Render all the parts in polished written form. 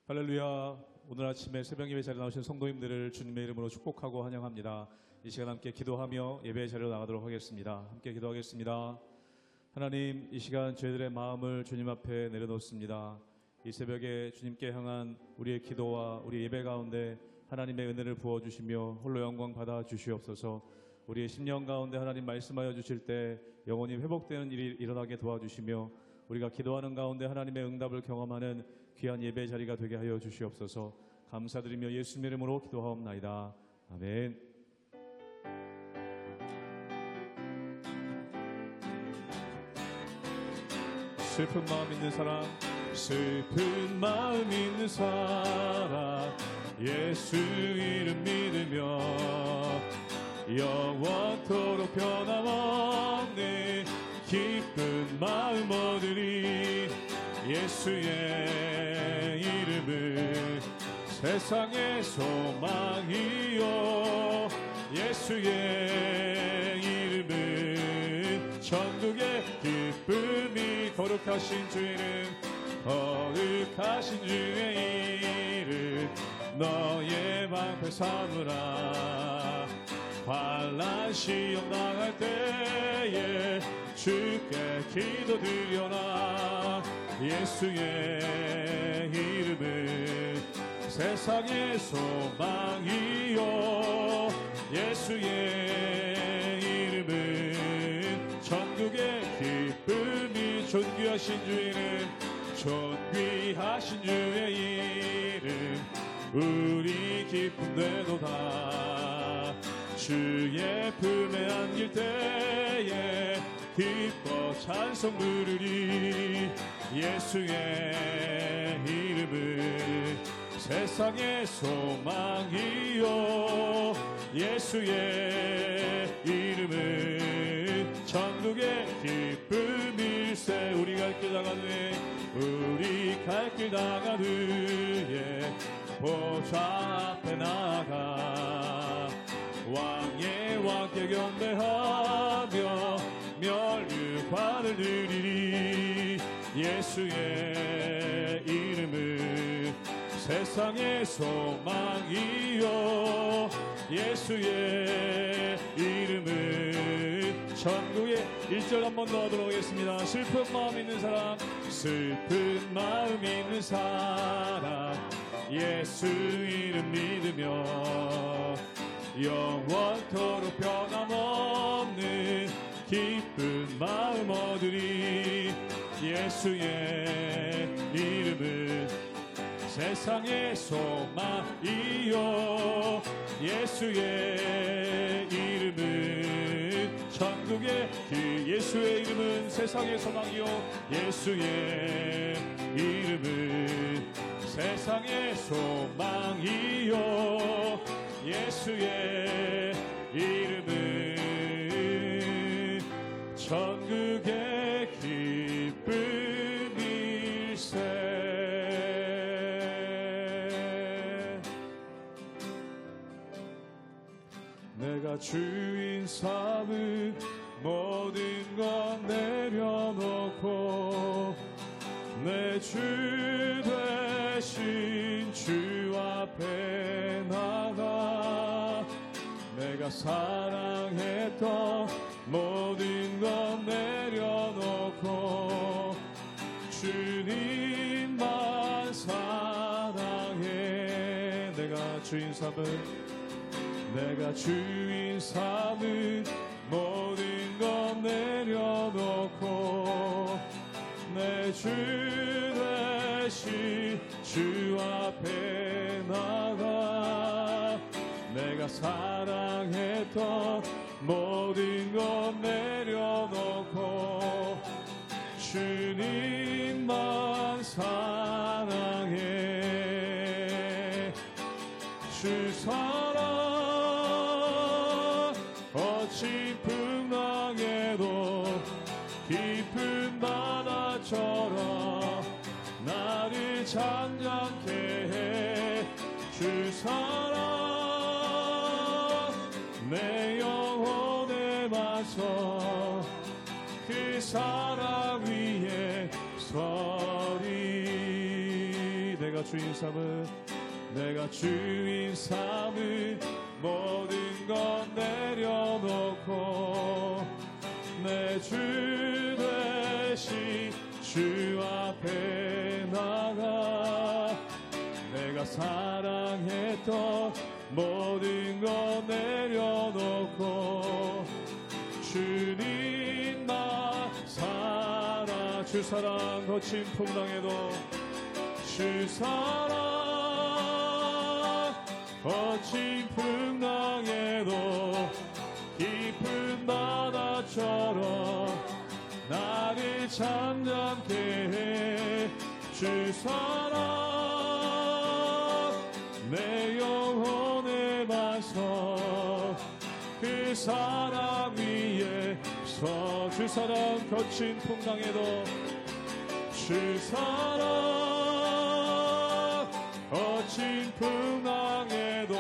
할렐루야. 오늘 아침에 새벽 예배 자리에 나오신 성도님들을 주님의 이름으로 축복하고 환영합니다. 이 시간 함께 기도하며 예배 자리로 나가도록 하겠습니다. 함께 기도하겠습니다. 하나님, 이 시간 저희들의 마음을 주님 앞에 내려놓습니다. 이 새벽에 주님께 향한 우리의 기도와 우리 예배 가운데 하나님의 은혜를 부어주시며 홀로 영광 받아 주시옵소서. 우리의 심령 가운데 하나님 말씀하여 주실 때 영원히 회복되는 일이 일어나게 도와주시며 우리가 기도하는 가운데 하나님의 응답을 경험하는 귀한 예배 자리가 되게 하여 주시옵소서. 감사드리며 예수님의 이름으로 기도하옵나이다. 아멘. 슬픈 마음 있는 사람, 슬픈 마음 있는 사람, 예수 이름 믿으며 영원토록 변함없는 기쁜 마음 얻으리. 예수의 이름은 세상의 소망이요, 예수의 이름은 천국의 기쁨이. 거룩하신 주 이름, 거룩하신 주의 이름, 너의 방패 삼으라. 환난 시험 당할 때에 주께 기도드려라. 예수의 이름은 세상의 소망이요, 예수의 이름은 천국의 기쁨이. 존귀하신 주 이름, 존귀하신 주의 이름, 우리 기쁨 되도다. 주의 품에 안길 때에 기뻐 찬송 부르리. 예수의 이름은 세상의 소망이요, 예수의 이름은 천국의 기쁨일세. 우리 갈 길 나가네, 우리 갈 길 나가네, 보좌 앞에 나가 왕의 왕께 경배하며 멸류관을 드리리. 예수의 이름은 세상의 소망이요, 예수의 이름은 천국의. 1절 한번 더 하도록 하겠습니다. 슬픈 마음 있는 사람, 슬픈 마음 있는 사람, 예수 이름 믿으며 영원토록 변함없는 기쁜 마음 얻으리. 예수의 이름은 세상의 소망이요, 예수의 이름은 천국의 길. 예수의 이름은 세상의 소망이요, 예수의 이름은 세상의 소망이요, 예수의 이름은 천국의 기쁨일세. 내가 주인 삼은 모든 것 내려놓고 내 주 되신 주 앞에 나가 내가 사랑했던 모든 것 내려놓고 주님만 사랑해. 내가 주인 삼은 모든 것 내려놓고 내 주 되신 주 앞에 나가 내가 사랑했던 모든 것 내려놓고 주님만 사랑해. 주 사랑 어찌 풍랑에도 깊은 바다처럼 나를 잠잠케 해. 주 사랑 내 영혼에 맞서 그 사랑 위에 서리. 내가 내가 주인 삼은 모든 것 내려놓고 내 주 되신 주 앞에 나가 내가 사랑했던 모든 것 내려놓고 주님 나 사랑 주 사랑 거친 풍랑에도 주 사랑 거친 풍랑에도 깊은 바다처럼 나를 잠잠케 해 주 사랑 내 영혼의 반석 그 사랑 위에 서 주 사랑 거친 풍랑에도 주 사랑 거친 풍랑에도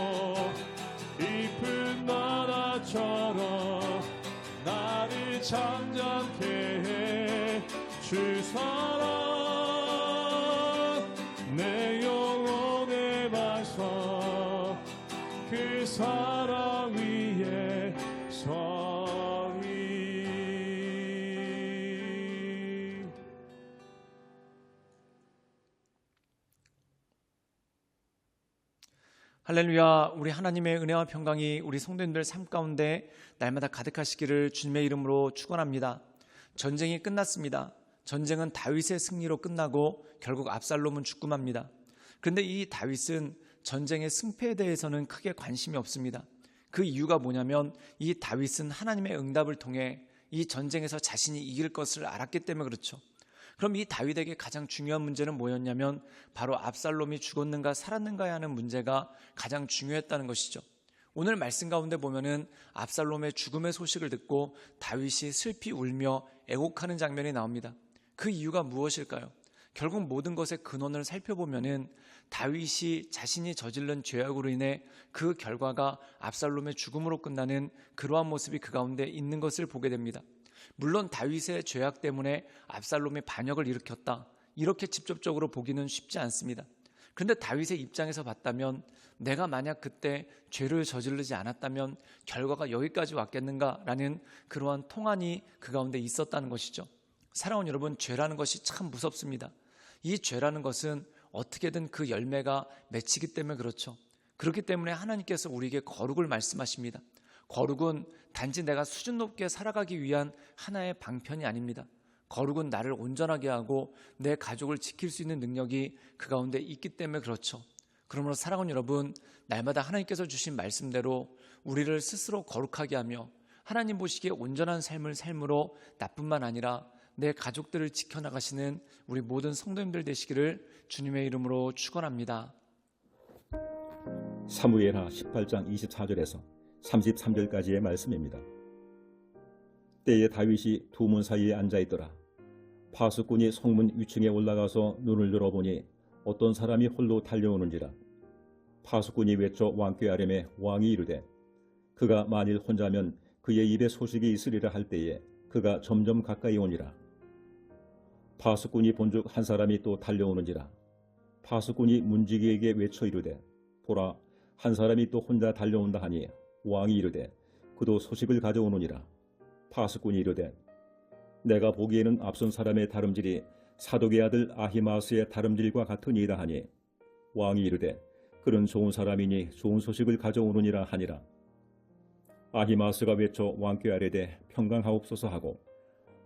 깊은 바다처럼 나를 잠잠케 해 주 사랑 내 영혼의 반석 그 사랑 위에 서리. 할렐루야. 우리 하나님의 은혜와 평강이 우리 성도님들 삶 가운데 날마다 가득하시기를 주님의 이름으로 축원합니다. 전쟁이 끝났습니다. 전쟁은 다윗의 승리로 끝나고 결국 압살롬은 죽음합니다. 그런데 이 다윗은 전쟁의 승패에 대해서는 크게 관심이 없습니다. 그 이유가 뭐냐면 이 다윗은 하나님의 응답을 통해 이 전쟁에서 자신이 이길 것을 알았기 때문에 그렇죠. 그럼 이 다윗에게 가장 중요한 문제는 뭐였냐면 바로 압살롬이 죽었는가 살았는가에 하는 문제가 가장 중요했다는 것이죠. 오늘 말씀 가운데 보면은 압살롬의 죽음의 소식을 듣고 다윗이 슬피 울며 애곡하는 장면이 나옵니다. 그 이유가 무엇일까요? 결국 모든 것의 근원을 살펴보면은 다윗이 자신이 저지른 죄악으로 인해 그 결과가 압살롬의 죽음으로 끝나는 그러한 모습이 그 가운데 있는 것을 보게 됩니다. 물론 다윗의 죄악 때문에 압살롬이 반역을 일으켰다, 이렇게 직접적으로 보기는 쉽지 않습니다. 그런데 다윗의 입장에서 봤다면 내가 만약 그때 죄를 저지르지 않았다면 결과가 여기까지 왔겠는가라는 그러한 통안이 그 가운데 있었다는 것이죠. 사랑하는 여러분, 죄라는 것이 참 무섭습니다. 이 죄라는 것은 어떻게든 그 열매가 맺히기 때문에 그렇죠. 그렇기 때문에 하나님께서 우리에게 거룩을 말씀하십니다. 거룩은 단지 내가 수준 높게 살아가기 위한 하나의 방편이 아닙니다. 거룩은 나를 온전하게 하고 내 가족을 지킬 수 있는 능력이 그 가운데 있기 때문에 그렇죠. 그러므로 사랑하는 여러분, 날마다 하나님께서 주신 말씀대로 우리를 스스로 거룩하게 하며 하나님 보시기에 온전한 삶을 삶으로 나뿐만 아니라 내 가족들을 지켜나가시는 우리 모든 성도님들 되시기를 주님의 이름으로 축원합니다. 사무엘하 18장 24절에서 33절까지의 말씀입니다. 때에 다윗이 두 문 사이에 앉아있더라. 파수꾼이 성문 위층에 올라가서 눈을 열어보니 어떤 사람이 홀로 달려오는지라. 파수꾼이 외쳐 왕께 아뢰매 왕이 이르되 그가 만일 혼자면 그의 입에 소식이 있으리라 할 때에 그가 점점 가까이 오니라. 파수꾼이 본즉 한 사람이 또 달려오는지라. 파수꾼이 문지기에게 외쳐 이르되 보라, 한 사람이 또 혼자 달려온다 하니 왕이 이르되 그도 소식을 가져오느니라. 파수꾼이 이르되 내가 보기에는 앞선 사람의 다름질이 사독의 아들 아히마스의 다름질과 같으니이다 하니 왕이 이르되 그는 좋은 사람이니 좋은 소식을 가져오느니라 하니라. 아히마스가 외쳐 왕께 아뢰되 평강하옵소서 하고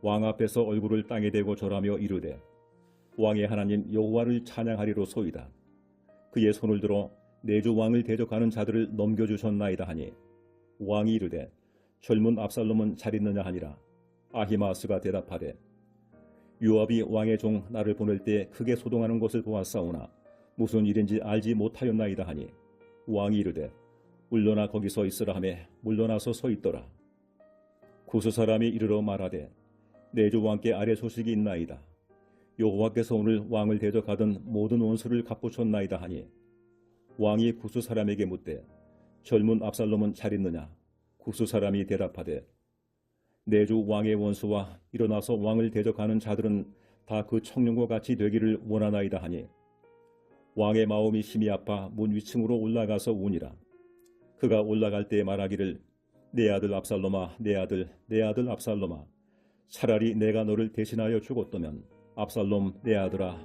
왕 앞에서 얼굴을 땅에 대고 절하며 이르되 왕의 하나님 여호와를 찬양하리로소이다. 그의 손을 들어 내 주 왕을 대적하는 자들을 넘겨주셨나이다 하니 왕이 이르되 젊은 압살롬은 잘 있느냐 하니라. 아히마스가 대답하되 요압이 왕의 종 나를 보낼 때 크게 소동하는 것을 보았사오나 무슨 일인지 알지 못하였나이다 하니 왕이 이르되 물러나 거기서 있으라 하며 물러나서 서 있더라. 구스 사람이 이르러 말하되 내 주 왕께 아뢰 소식이 있나이다. 여호와께서 오늘 왕을 대적하던 모든 원수를 갚으셨나이다 하니 왕이 구스 사람에게 묻되 젊은 압살롬은 잘 있느냐? 구스 사람이 대답하되 내 주 왕의 원수와 일어나서 왕을 대적하는 자들은 다 그 청년과 같이 되기를 원하나이다 하니 왕의 마음이 심히 아파 문 위층으로 올라가서 우니라. 그가 올라갈 때 말하기를 내 아들 압살롬아, 내 아들 압살롬아, 차라리 내가 너를 대신하여 죽었다면 압살롬 내 아들아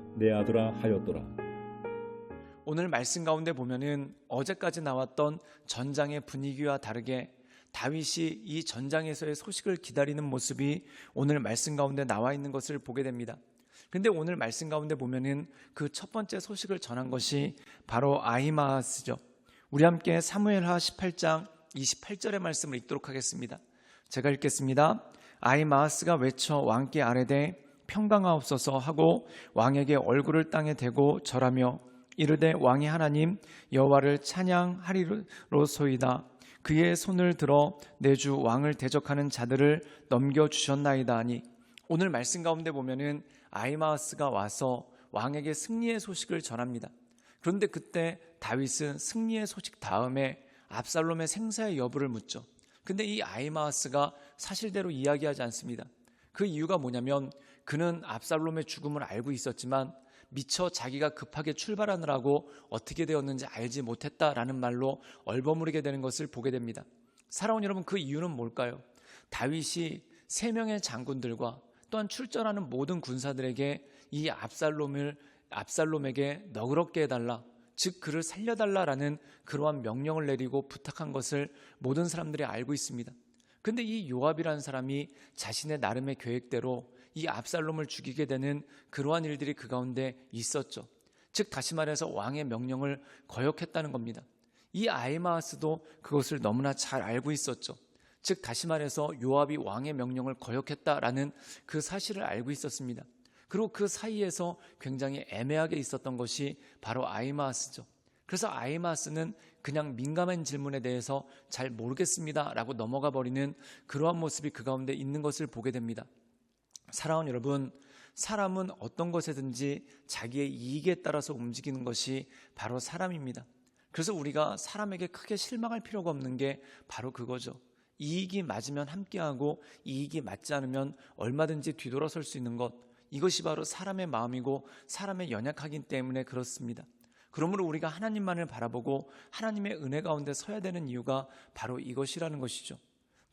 하였더라. 오늘 말씀 가운데 보면은 어제까지 나왔던 전장의 분위기와 다르게 다윗이 이 전장에서의 소식을 기다리는 모습이 오늘 말씀 가운데 나와 있는 것을 보게 됩니다. 근데 오늘 말씀 가운데 보면은 그 첫 번째 소식을 전한 것이 바로 아히마아스죠. 우리 함께 사무엘하 18장 28절의 말씀을 읽도록 하겠습니다. 제가 읽겠습니다. 아히마아스가 외쳐 왕께 아뢰되 평강하옵소서 하고 왕에게 얼굴을 땅에 대고 절하며 이르되 왕이 하나님 여호와를 찬양하리로소이다. 그의 손을 들어 내 주 왕을 대적하는 자들을 넘겨주셨나이다 하니, 오늘 말씀 가운데 보면은 아히마아스가 와서 왕에게 승리의 소식을 전합니다. 그런데 그때 다윗은 승리의 소식 다음에 압살롬의 생사의 여부를 묻죠. 근데 이 아히마아스가 사실대로 이야기하지 않습니다. 그 이유가 뭐냐면 그는 압살롬의 죽음을 알고 있었지만 미처 자기가 급하게 출발하느라고 어떻게 되었는지 알지 못했다라는 말로 얼버무리게 되는 것을 보게 됩니다. 사랑하는 여러분, 그 이유는 뭘까요? 다윗이 3명의 장군들과 또한 출전하는 모든 군사들에게 이 압살롬에게 너그럽게 해달라, 즉 그를 살려달라라는 그러한 명령을 내리고 부탁한 것을 모든 사람들이 알고 있습니다. 근데 이 요압이라는 사람이 자신의 나름의 계획대로 이 압살롬을 죽이게 되는 그러한 일들이 그 가운데 있었죠. 즉 다시 말해서 왕의 명령을 거역했다는 겁니다. 이 아히마아스도 그것을 너무나 잘 알고 있었죠. 즉 다시 말해서 요압이 왕의 명령을 거역했다라는 그 사실을 알고 있었습니다. 그리고 그 사이에서 굉장히 애매하게 있었던 것이 바로 아히마아스죠. 그래서 아히마아스는 그냥 민감한 질문에 대해서 잘 모르겠습니다라고 넘어가 버리는 그러한 모습이 그 가운데 있는 것을 보게 됩니다. 사랑하는 여러분, 사람은 어떤 것에든지 자기의 이익에 따라서 움직이는 것이 바로 사람입니다. 그래서 우리가 사람에게 크게 실망할 필요가 없는 게 바로 그거죠. 이익이 맞으면 함께하고 이익이 맞지 않으면 얼마든지 뒤돌아설 수 있는 것, 이것이 바로 사람의 마음이고 사람의 연약하기 때문에 그렇습니다. 그러므로 우리가 하나님만을 바라보고 하나님의 은혜 가운데 서야 되는 이유가 바로 이것이라는 것이죠.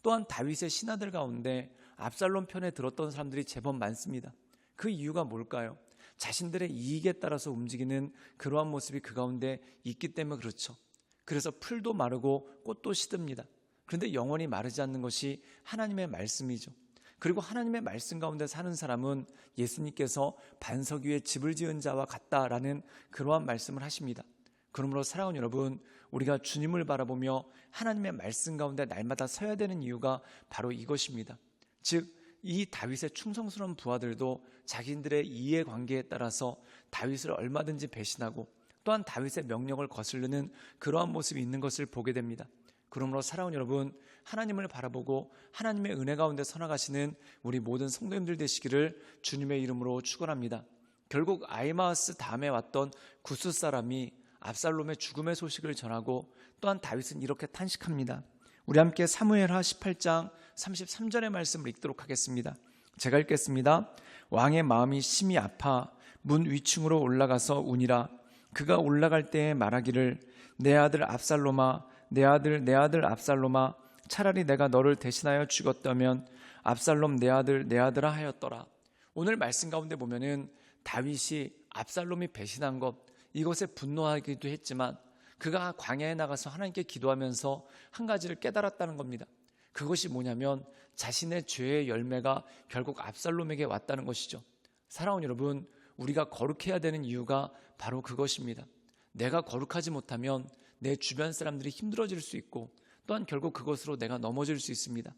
또한 다윗의 신하들 가운데 압살롬 편에 들었던 사람들이 제법 많습니다. 그 이유가 뭘까요? 자신들의 이익에 따라서 움직이는 그러한 모습이 그 가운데 있기 때문에 그렇죠. 그래서 풀도 마르고 꽃도 시듭니다. 그런데 영원히 마르지 않는 것이 하나님의 말씀이죠. 그리고 하나님의 말씀 가운데 사는 사람은 예수님께서 반석 위에 집을 지은 자와 같다라는 그러한 말씀을 하십니다. 그러므로 사랑하는 여러분, 우리가 주님을 바라보며 하나님의 말씀 가운데 날마다 서야 되는 이유가 바로 이것입니다. 즉, 이 다윗의 충성스러운 부하들도 자신들의 이해관계에 따라서 다윗을 얼마든지 배신하고 또한 다윗의 명령을 거스르는 그러한 모습이 있는 것을 보게 됩니다. 그러므로 사랑하는 여러분, 하나님을 바라보고 하나님의 은혜 가운데 서나가시는 우리 모든 성도님들 되시기를 주님의 이름으로 축원합니다. 결국 아히마아스 다음에 왔던 구스 사람이 압살롬의 죽음의 소식을 전하고 또한 다윗은 이렇게 탄식합니다. 우리 함께 사무엘하 18장 33절의 말씀을 읽도록 하겠습니다. 제가 읽겠습니다. 왕의 마음이 심히 아파 문 위층으로 올라가서 우니라. 그가 올라갈 때에 말하기를 내 아들 압살롬아, 내 아들 압살롬아, 차라리 내가 너를 대신하여 죽었다면 압살롬 내 아들아 하였더라. 오늘 말씀 가운데 보면은 다윗이 압살롬이 배신한 것, 이것에 분노하기도 했지만 그가 광야에 나가서 하나님께 기도하면서 한 가지를 깨달았다는 겁니다. 그것이 뭐냐면 자신의 죄의 열매가 결국 압살롬에게 왔다는 것이죠. 사랑하는 여러분, 우리가 거룩해야 되는 이유가 바로 그것입니다. 내가 거룩하지 못하면 내 주변 사람들이 힘들어질 수 있고 또한 결국 그것으로 내가 넘어질 수 있습니다.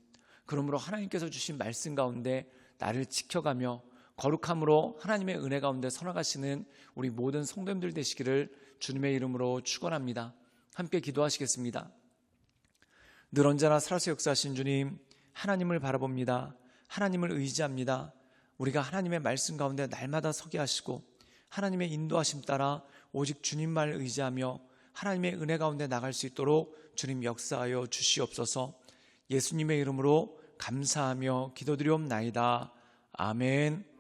그러므로 하나님께서 주신 말씀 가운데 나를 지켜가며 거룩함으로 하나님의 은혜 가운데 서나가시는 우리 모든 성도님들 되시기를 주님의 이름으로 축원합니다. 함께 기도하시겠습니다. 늘 언제나 살아서 역사하신 주님, 하나님을 바라봅니다. 하나님을 의지합니다. 우리가 하나님의 말씀 가운데 날마다 서게 하시고 하나님의 인도하심 따라 오직 주님만 의지하며 하나님의 은혜 가운데 나갈 수 있도록 주님 역사하여 주시옵소서. 예수님의 이름으로 감사하며 기도드리옵나이다. 아멘.